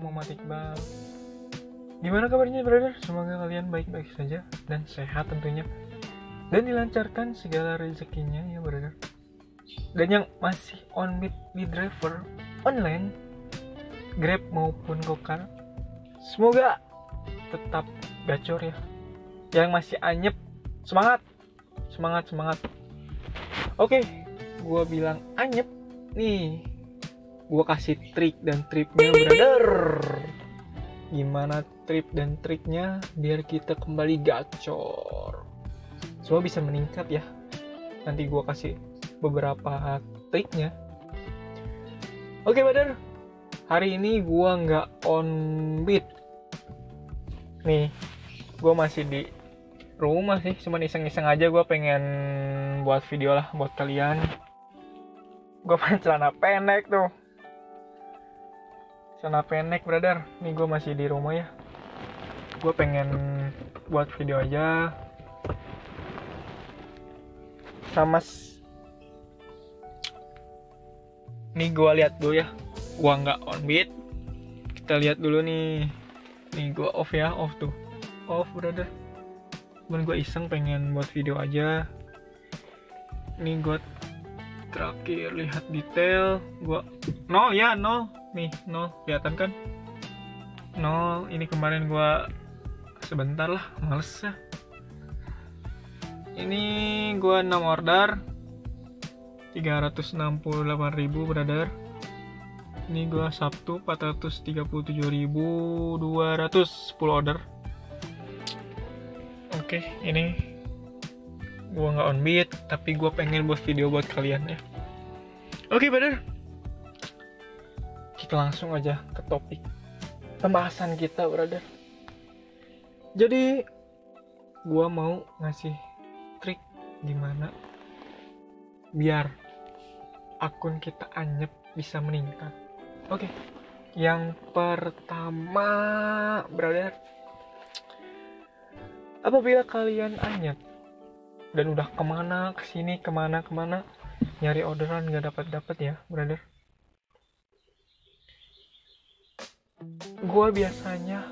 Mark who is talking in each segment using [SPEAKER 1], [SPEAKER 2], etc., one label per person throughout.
[SPEAKER 1] Muhammad Iqbal. Gimana kabarnya brother? Semoga kalian baik-baik saja dan sehat tentunya, dan dilancarkan segala rezekinya ya brother. Dan yang masih on meet di driver online, Grab maupun Gokar, semoga tetap gacor ya. Yang masih anyep, semangat. Oke, gue bilang anyep nih, gue kasih trik dan triknya brother. Gimana trik dan triknya biar kita kembali gacor, semua bisa meningkat ya. Nanti gue kasih beberapa triknya. Oke brother, hari ini gue nggak on beat nih, gue masih di rumah sih, cuman iseng-iseng aja gue pengen buat video lah buat kalian. Gue pakai celana pendek tuh, celana pendek brother. Nih gue masih di rumah ya, gue pengen buat video aja sama nih. Gue lihat dulu ya, gue nggak on beat, kita lihat dulu nih gue off ya, off brother. Cuman gue iseng pengen buat video aja. Nih gue terakhir lihat detail, gue nol nih, nol kelihatan kan, nol. Ini kemarin gue sebentar lah, males ya. Ini gue 6 order 368.000 brother. Ini gue Sabtu 437.210 order. Oke, ini gue nggak on beat, tapi gue pengen buat video buat kalian ya. Oke brother, kita langsung aja ke topik pembahasan kita brother. Jadi gue mau ngasih trik gimana biar akun kita anyep bisa meningkat. Oke, yang pertama brother, apabila kalian anyep dan udah kemana kesini kemana nyari orderan nggak dapat ya brother, gue biasanya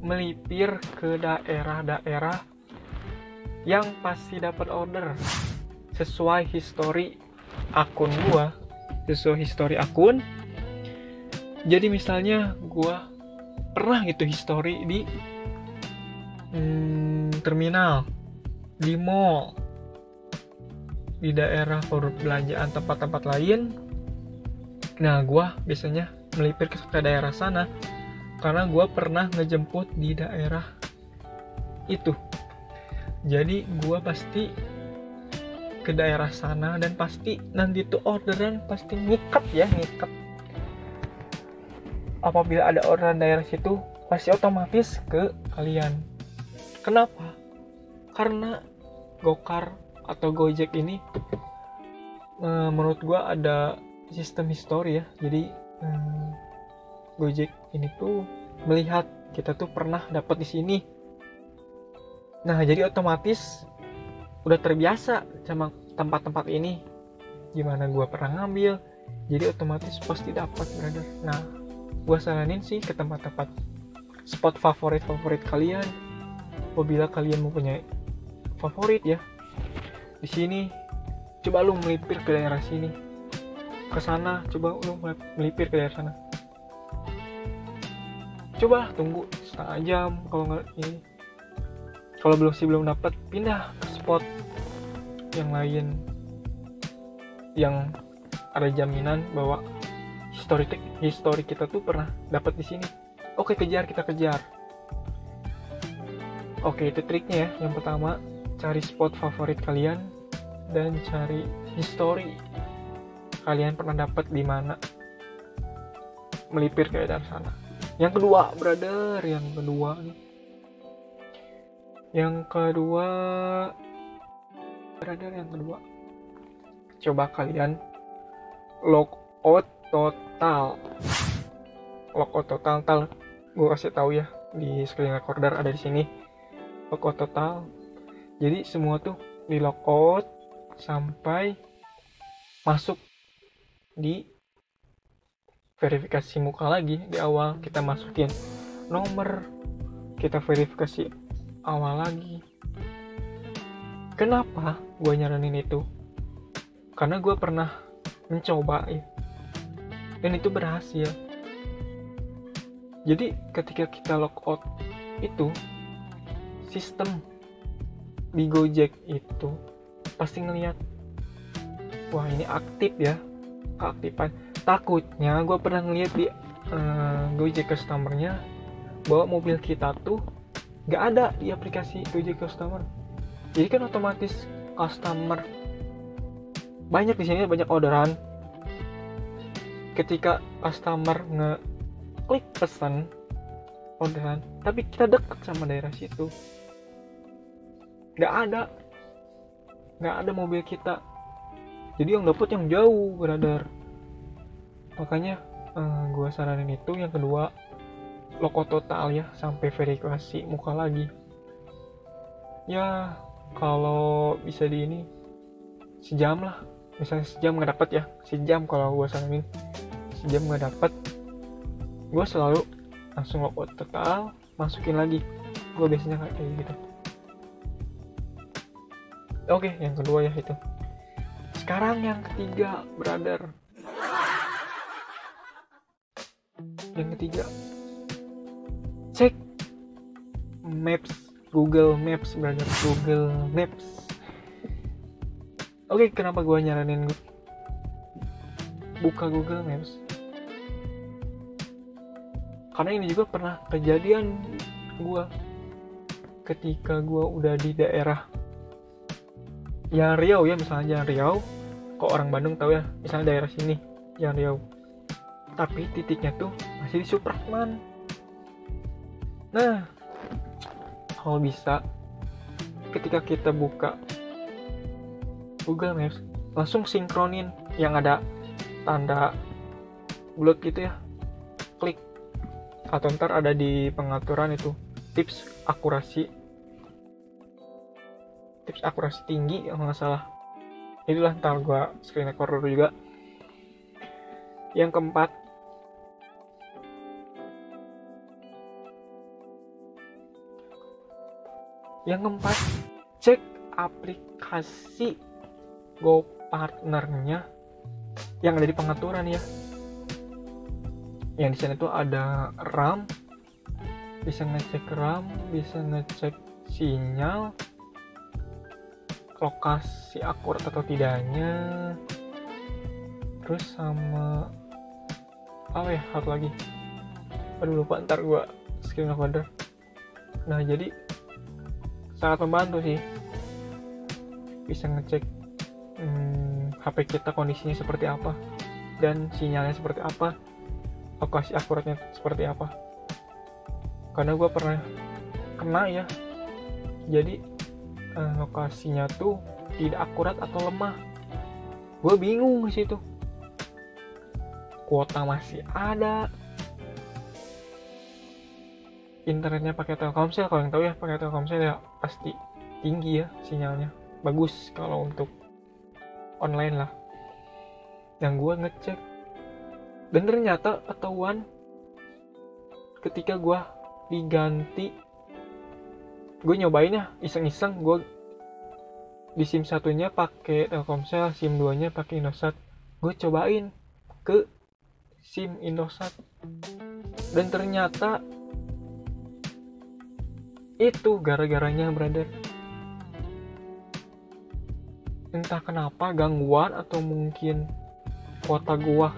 [SPEAKER 1] melipir ke daerah-daerah yang pasti dapat order sesuai history akun gue, sesuai history akun. Jadi misalnya gue pernah gitu history di terminal, di mall, di daerah perbelanjaan, tempat-tempat lain. Nah gue biasanya melipir ke daerah sana karena gue pernah ngejemput di daerah itu. Jadi gue pasti ke daerah sana dan pasti nanti tuh orderan pasti ngikat. Apabila ada orderan daerah situ pasti otomatis ke kalian. Kenapa? Karena Gokar atau Gojek ini menurut gue ada sistem histori ya. Jadi Gojek ini tuh melihat kita tuh pernah dapat di sini. Nah, jadi otomatis udah terbiasa sama tempat-tempat ini. Gimana gue pernah ngambil, jadi otomatis pasti dapat brother. Nah, gue saranin sih ke tempat-tempat spot favorit kalian. Apabila kalian mempunyai favorit ya di sini, coba lu melipir ke daerah sini, ke sana, coba lu melipir ke daerah sana. Coba tunggu setengah jam, kalau nggak ini, kalau belum dapat, pindah ke spot yang lain yang ada jaminan bahwa histori kita tuh pernah dapat di sini. Oke, kita kejar. Oke, itu triknya ya. Yang pertama, cari spot favorit kalian dan cari histori kalian pernah dapat di mana, melipir ke daerah sana. Yang kedua brother, yang kedua coba kalian logout total. Gue kasih tahu ya di screen recorder, ada di sini logout total. Jadi semua tuh di logout sampai masuk di verifikasi muka lagi di awal, kita masukin nomor, kita verifikasi awal lagi. Kenapa gue nyaranin itu? Karena gue pernah mencoba ya, dan itu berhasil. Jadi ketika kita logout itu, sistem di Gojek itu pasti ngelihat, wah ini aktif ya, keaktifan. Takutnya gue pernah ngeliat di Gojek customer-nya bahwa mobil kita tuh nggak ada di aplikasi Gojek customer. Jadi kan otomatis customer banyak di sini, banyak orderan. Ketika customer ngeklik pesan orderan, tapi kita deket sama daerah situ, nggak ada mobil kita. Jadi yang dapet yang jauh, brother. Makanya gue saranin itu. Yang kedua, logout total ya, sampai verifikasi muka lagi. Ya kalau bisa di ini sejam lah, misalnya sejam nggak dapet ya, sejam kalau gue saranin, sejam nggak dapet, gue selalu langsung logout total, masukin lagi. Gue biasanya kayak gitu. Oke, yang kedua ya itu. Sekarang yang ketiga, brother. Yang ketiga, cek Maps, Google Maps, brother. Google Maps. Oke, kenapa gue nyaranin buka Google Maps? Karena ini juga pernah kejadian gue ketika gue udah di daerah yang Riau ya, misalnya Jalan Riau. Kok orang Bandung tahu ya, misalnya daerah sini Jalan Riau, tapi titiknya tuh masih di Supratman. Nah, kalau bisa ketika kita buka Google Maps, langsung sinkronin yang ada tanda bulat gitu ya, klik. Atau ntar ada di pengaturan itu tips akurasi tinggi kalau nggak salah. Itulah, ntar gua screen recorder juga. Yang keempat, cek aplikasi GoPartner-nya yang ada di pengaturan ya. Yang di sana itu ada RAM, bisa ngecek RAM, bisa ngecek sinyal, lokasi akurat atau tidaknya, terus sama apa ya, satu lagi, aduh lupa, ntar gua screen recorder. Nah, jadi sangat membantu sih, bisa ngecek HP kita kondisinya seperti apa dan sinyalnya seperti apa, lokasi akuratnya seperti apa. Karena gue pernah kena ya, jadi lokasinya tuh tidak akurat atau lemah. Gue bingung di situ, kuota masih ada, internetnya pakai Telkomsel. Kalau yang tahu ya, pakai Telkomsel ya pasti tinggi ya sinyalnya, bagus kalau untuk online lah. Yang gue ngecek, dan ternyata ketahuan ketika gue diganti. Gue nyobain ya, iseng-iseng. Gue di SIM satunya pakai Telkomsel, SIM 2 nya pakai Indosat. Gue cobain ke SIM Indosat, dan ternyata itu gara-garanya, brother. Entah kenapa, gangguan atau mungkin kuota gua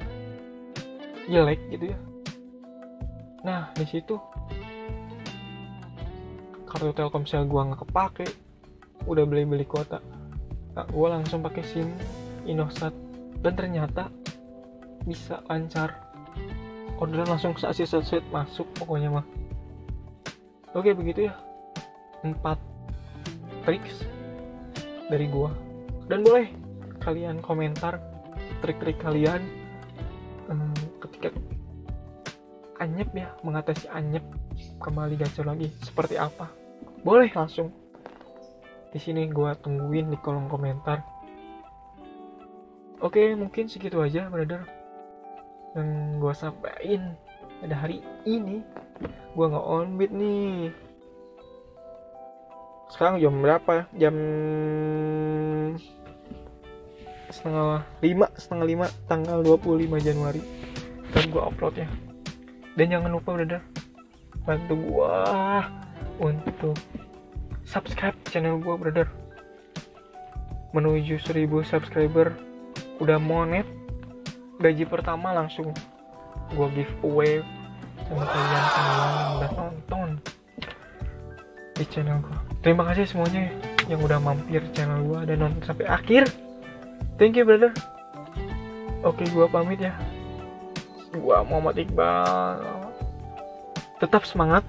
[SPEAKER 1] jelek gitu ya. Nah, di situ kartu Telkomsel gua nggak kepake, udah beli kuota. Nah, gua langsung pakai SIM Indosat, dan ternyata bisa lancar. Orderan langsung set masuk pokoknya mah. Oke, begitu ya, 4 triks dari gua. Dan boleh kalian komentar trik-trik kalian ketika anyep ya, mengatasi anyep kembali gacor lagi seperti apa. Boleh langsung di sini, gua tungguin di kolom komentar. Oke, mungkin segitu aja, brother. yang gue sampaikan pada hari ini. Gue nggak on beat nih. Sekarang jam berapa? Jam setengah lima tanggal 25 Januari, dan gue upload ya. Dan jangan lupa brother, bantu gue untuk subscribe channel gue brother, menuju 1000 subscriber. Udah monet, gaji pertama langsung gue giveaway sama kalian semua yang udah nonton di channel gue. Terima kasih semuanya yang udah mampir channel gue dan nonton sampai akhir. Thank you brother. Oke, gue pamit ya. Gue Muhammad Iqbal. Tetap semangat.